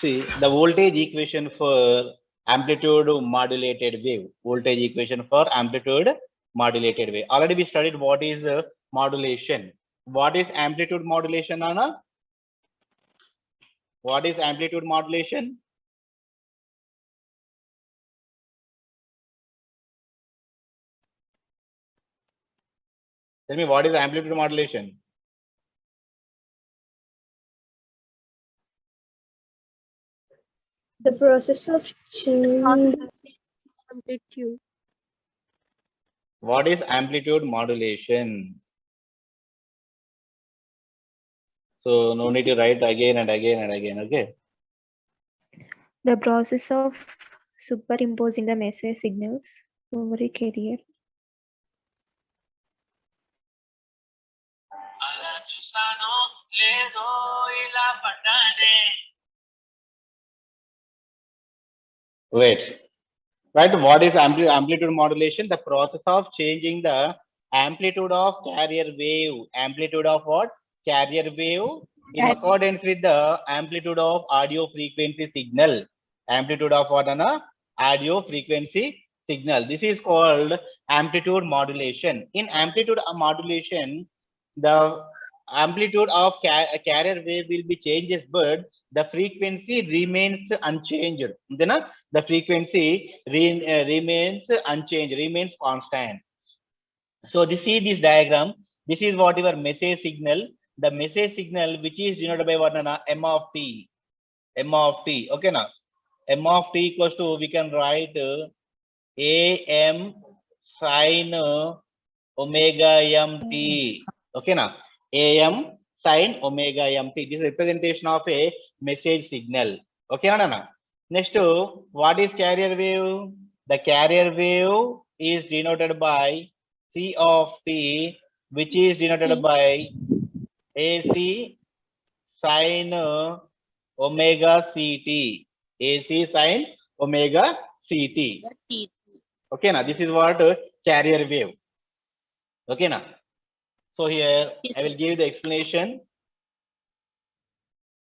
See the voltage equation for amplitude modulated wave. Voltage equation for amplitude modulated wave. Already we studied what is modulation. What is amplitude modulation, Anna? What is amplitude modulation? Tell me, what is amplitude modulation? The process of changing Amplitude. What is amplitude modulation? So no need to write again and again and again. Okay. The process of superimposing the message signals over a carrier. Wait. Right. What is amplitude modulation? The process of changing the amplitude of carrier wave. Amplitude of what? Carrier wave in accordance with the amplitude of audio frequency signal. Amplitude of what, Anna? Audio frequency signal. This is called amplitude modulation. In amplitude modulation, the amplitude of carrier wave will be changes, but the frequency remains unchanged. Then the frequency remains unchanged, remains constant. So this diagram. This is what your message signal. The message signal which is denoted by what, Anna? M of t. M of t. Okay, now M of t equals to, we can write am sin omega mt. Okay, now am sin omega mt. This is representation of a message signal. Okay, Nana. Next, what is carrier wave? The carrier wave is denoted by C of t, which is denoted by AC sin omega ct. AC sin omega ct. Okay, now this is what carrier wave. Okay, now. So here I will give the explanation.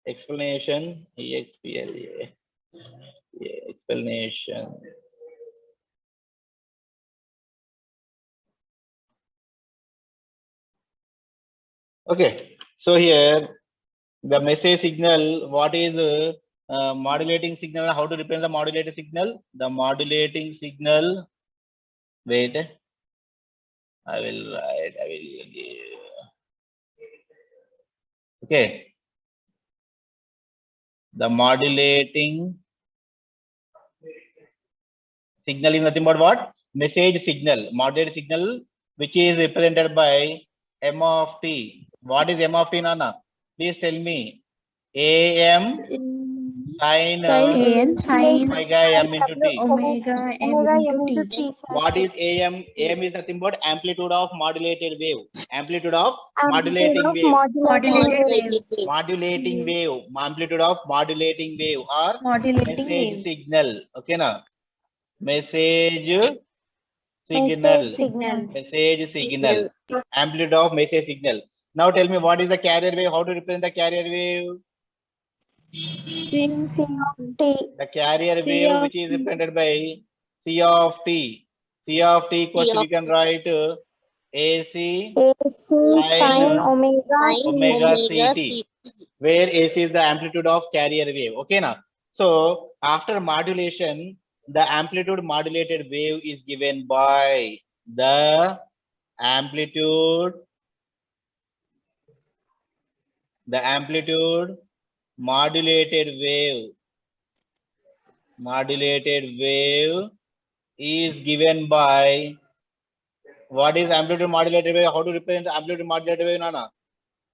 Explanation. EXPLA. Explanation. Okay. So here the message signal. What is modulating signal? How to represent the modulating signal? The modulating signal. Wait. I will write. I will give. Okay. The modulating signal is nothing but what? Message signal. Modulated signal, which is represented by M of t. What is M of t, Nana? Please tell me. AM sin omega m into t. Omega m into t. What is AM? AM is nothing but amplitude of modulated wave. Amplitude of modulating wave. Modulating wave. Amplitude of modulating wave or Modulating message wave. signal. Okay, na? Message signal. Message signal. Amplitude of message signal. Now tell me, what is the carrier wave? How to represent the carrier wave? C of t. The carrier wave which is represented by C of t. C of t equals to, we can write AC sin omega ct, where AC is the amplitude of carrier wave. Okay, now. So after modulation, the amplitude modulated wave is given by the amplitude modulated wave is given by, what is amplitude modulated wave? How to represent amplitude modulated wave, Nana?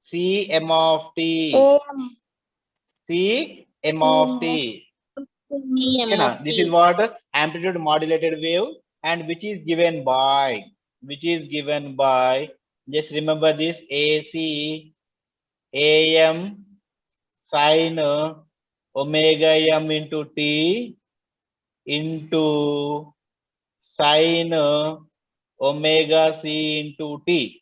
C m of t. C m of t. Okay, na? This is what amplitude modulated wave, and which is given by, just remember this, AC AM sin omega m into t into sin omega c into t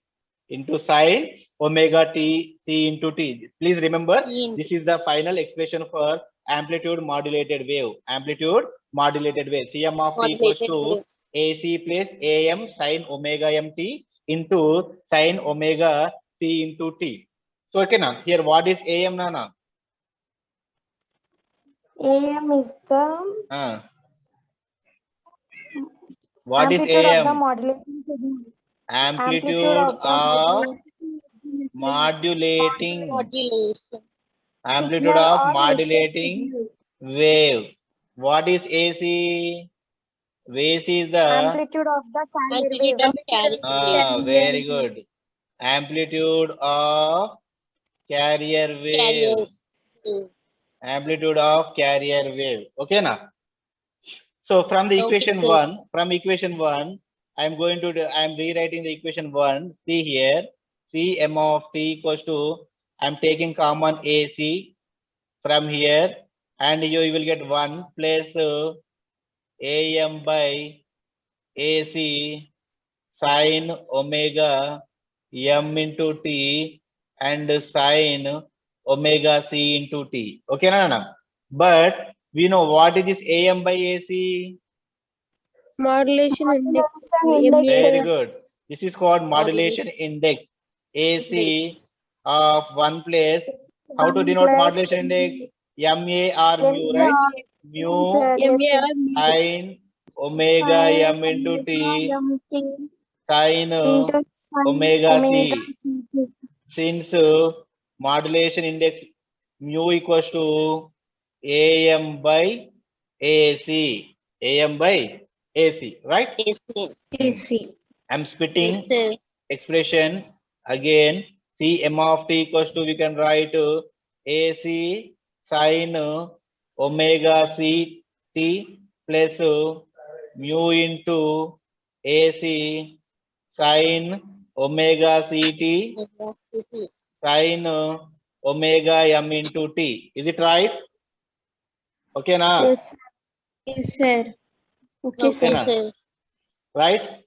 into sine omega t c into t. Please remember, this is the final expression for amplitude modulated wave. Amplitude modulated wave. Cm of t equals to AC plus AM sine omega mt into sine omega c into t. So okay now, here what is AM Nana? AM is the What is amplitude of the AM? modulating signal. Amplitude of modulating. Amplitude Signal of or message modulating signal. wave. What is AC? AC is the Amplitude of the carrier wave. very good. Amplitude of carrier wave. Amplitude of carrier wave. Okay, now. So from the equation one, I'm going to I'm rewriting the equation one. See here, C m of t equals to, I'm taking common AC from here, and you will get 1 plus AM by AC sine omega m into t and sine omega c into t. Okay, no. But we know what is this AM by AC? Modulation index. Modulation index. Very good. This is called modulation index. AC of one place. How to 1 denote plus modulation index? MA or mu, right? MAR. Mu Sir, yes, sir. sine omega Sine m into t omega mt sine into sine omega omega c. ct. Since modulation index mu equals to AM by AC. AM by AC, right? AC. I'm splitting expression again. C m of t equals to, we can write AC sine omega c t plus mu into AC sine omega ct sine omega m into t. Is it right? Okay, na? Yes. Yes, sir. Okay, Okay, sir. na? Right?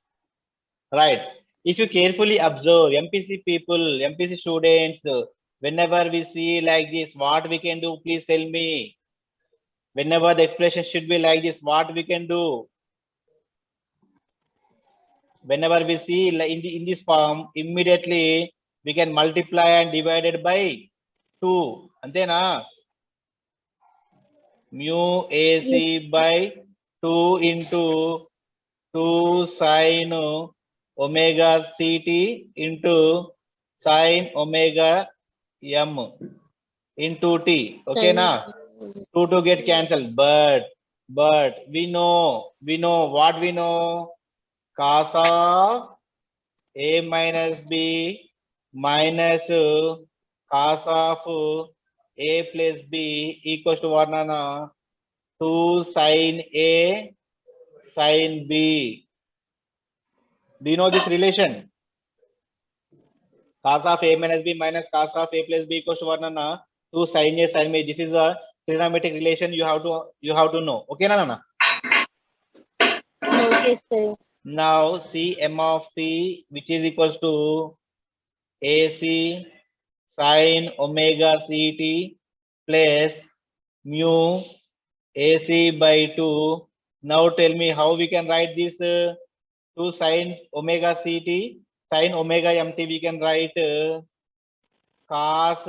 Right. If you carefully observe MPC people, MPC students, whenever we see like this, what we can do, please tell me. Whenever the expression should be like this, what we can do? Whenever we see like in this form, immediately we can multiply and divide it by 2. Antena? Mu AC by 2 into 2 sine omega ct into sine omega m into t. Okay, na? 2 get cancelled. But we know what we know. Cos of a minus b minus cos of a plus b equals to what, Nana? 2 sine a sine b. Do you know this relation? Cos of a minus b minus cos of a plus b equals to what, Nana? 2 sine a sine b. This is a trigonometric relation you have to know. Okay, Nana? Okay, sir. Now C m of t, which is equals to AC sine omega ct plus mu AC by 2. Now tell me how we can write this 2 sine omega ct, sine omega mt, we can write cos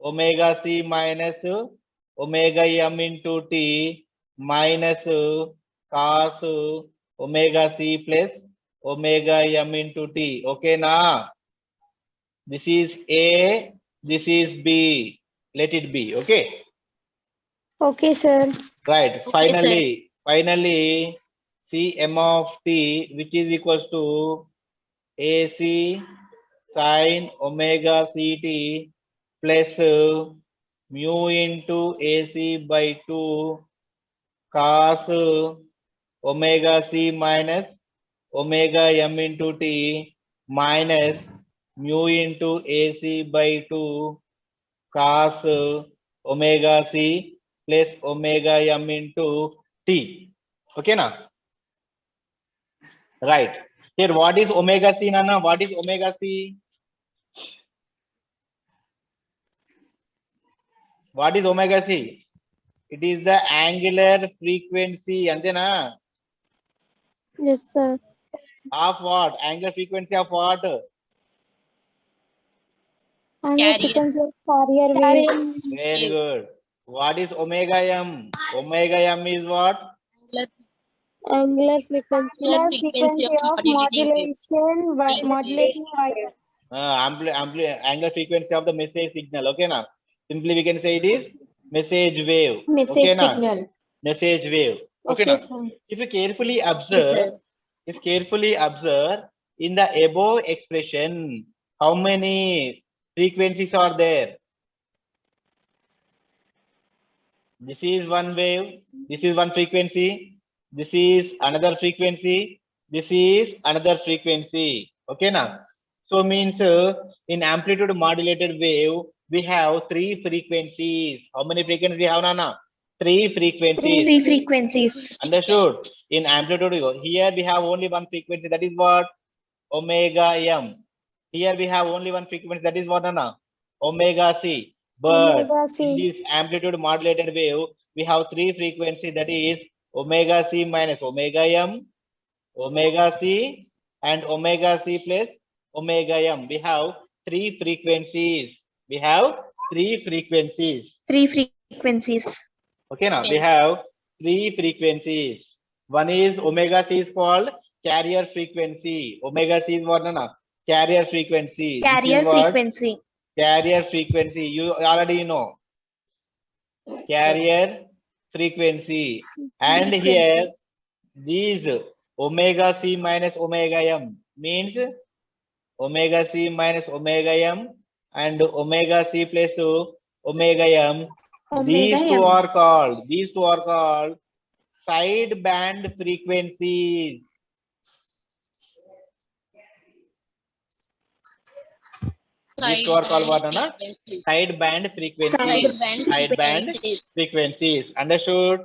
omega c minus omega m into t minus cos omega c plus omega m into t. Okay, na? This is A, this is B. Let it be. Okay. Okay, sir. Right. Finally, C m of t, which is equals to AC sine omega ct plus mu into AC by 2 cos omega c minus omega m into t minus mu into AC by 2 cos omega c plus omega m into t. Okay, na? Right. Here, what is omega c, Nana? What is omega c? What is omega c? It is the angular frequency, antena? Yes, sir. Of what? Angular frequency of what? Angular frequency of carrier wave. Very good. What is omega m? Omega m is what? Angular frequency. Angular frequency of modulation, modulating wire. Angular frequency of the message signal. Okay, now simply we can say it is message wave. Message Okay, now signal. message wave. Okay, Okay, now sir. if you carefully observe in the above expression, how many frequencies are there? This is one wave, this is one frequency, this is another frequency, this is another frequency. Okay, now. So means in amplitude modulated wave, we have three frequencies. How many frequencies we have, Nana? Three frequencies. Three frequencies. Understood? In amplitude, here we have only one frequency, that is what? Omega m. Here we have only one frequency, that is what, Nana? Omega c. But Omega in c. this amplitude modulated wave, we have three frequencies, that is omega c minus omega m, omega c, and omega c plus omega m. We have three frequencies. We have three frequencies. Three frequencies. Okay, now we have three frequencies. One is omega c is called carrier frequency. Omega c is what, Nana? Carrier frequency. This Carrier is what? frequency. Carrier frequency. You already know. Carrier frequency. And here, these omega c minus omega m means omega c minus omega m and omega c plus omega m. These two are called sideband frequencies. These two are called what, Anna? Sideband frequencies. Sideband frequencies. Understood?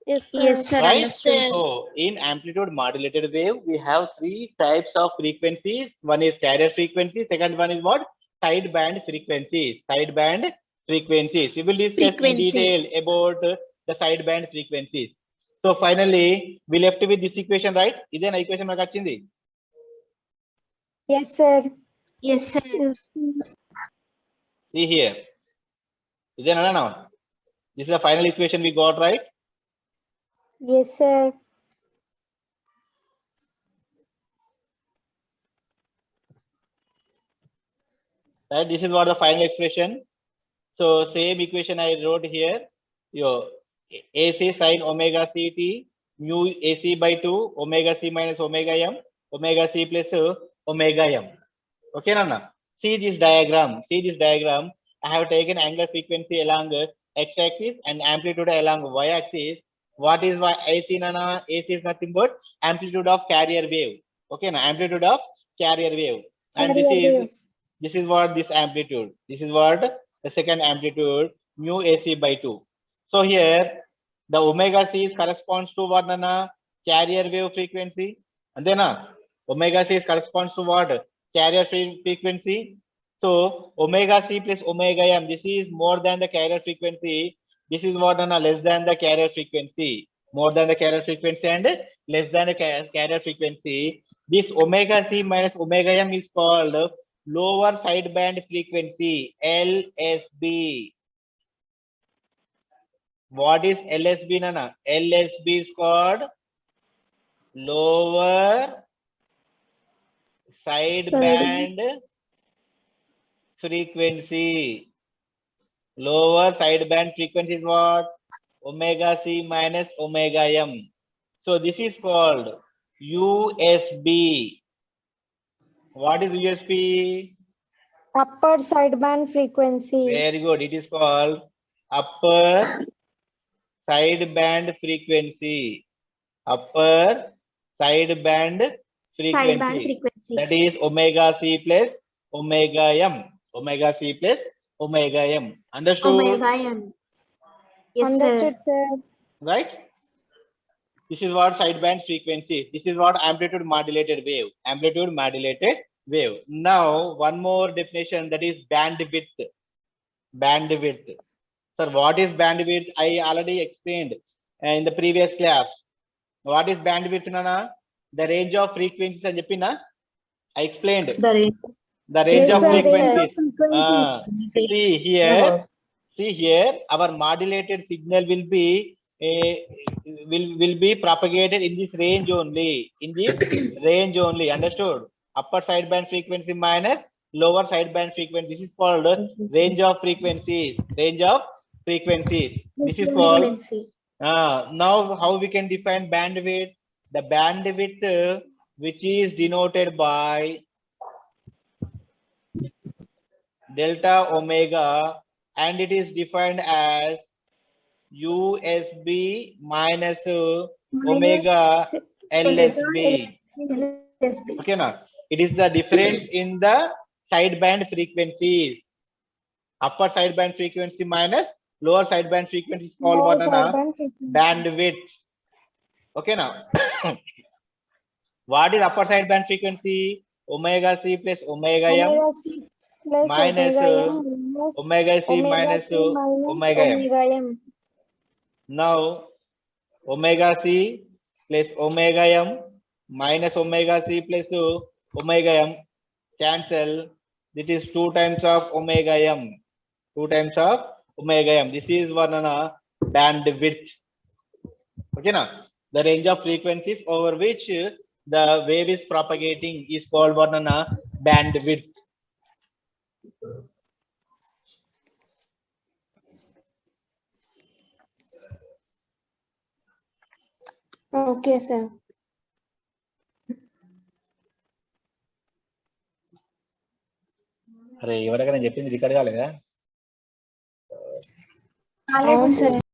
Yes, sir. Yes, sir. Right? Understood. So, in amplitude modulated wave, we have three types of frequencies. One is carrier frequency. Second one is what? Sideband frequencies. Sideband frequencies. We will discuss in detail about the sideband frequencies. So, finally, we left with this equation, right? Is an equation మనకు వచ్చింది? Yes, sir. Yes, sir. Yes, See here. Is there another now? This is the final equation we got, right? Yes, sir. Right? This is what the final expression. So same equation I wrote here. Your AC sin omega ct mu AC by 2 omega c minus omega m omega c plus omega m. Okay, Nana? See this diagram. See this diagram. I have taken angular frequency along x-axis and amplitude along y-axis. What is AC, Nana? AC is nothing but amplitude of carrier wave. Okay, na amplitude of carrier wave. And this is what this amplitude. This is what the second amplitude mu AC by 2. So here the omega c corresponds to what, Nana? Carrier wave frequency. And then omega c corresponds to what? Carrier frequency. So omega c plus omega m, this is more than the carrier frequency. This is what, Nana? Less than the carrier frequency. More than the carrier frequency and less than the carrier frequency. This omega c minus omega m is called lower sideband frequency, LSB. What is LSB, Nana? LSB is called lower sideband frequency. Lower sideband frequency is what? Omega c minus omega m. So this is called USB. What is USB? Upper sideband frequency. Very good. It is called upper sideband frequency. Upper sideband frequency. Sideband frequency. That is omega c plus omega m. Omega c plus omega m. Understood? Omega m. Yes, Understood, sir. sir. Right? This is what sideband frequency. This is what amplitude modulated wave. Amplitude modulated wave. Now, one more definition, that is bandwidth. Bandwidth. Sir, what is bandwidth? I already explained in the previous class. What is bandwidth, Nana? The range of frequencies and Japina. I explained. The range Yes, of sir, range frequencies. of frequencies. See here, our modulated signal will be will be propagated in this range only. In this range only. Understood? Upper sideband frequency minus lower sideband frequency. This is called range of frequencies. Range of frequencies. This is called. Now, how we can define bandwidth? The bandwidth which is denoted by delta omega, and it is defined as USB minus omega LSB. Okay, now it is the difference in the sideband frequencies. Upper sideband frequency minus lower sideband frequency is called what? Bandwidth. Okay, now what is upper sideband frequency? Omega C plus omega m Omega C plus minus omega m minus omega C omega minus C minus omega m. omega m. Now omega C plus omega m minus omega C plus omega m cancel. This is 2 times of omega m. 2 times of omega m. This is one bandwidth. Okay, now the range of frequencies over which the wave is propagating is called what? Bandwidth. Okay, sir. అరే ఎవరికైనా చెప్పింది record కాలేదా? Sir.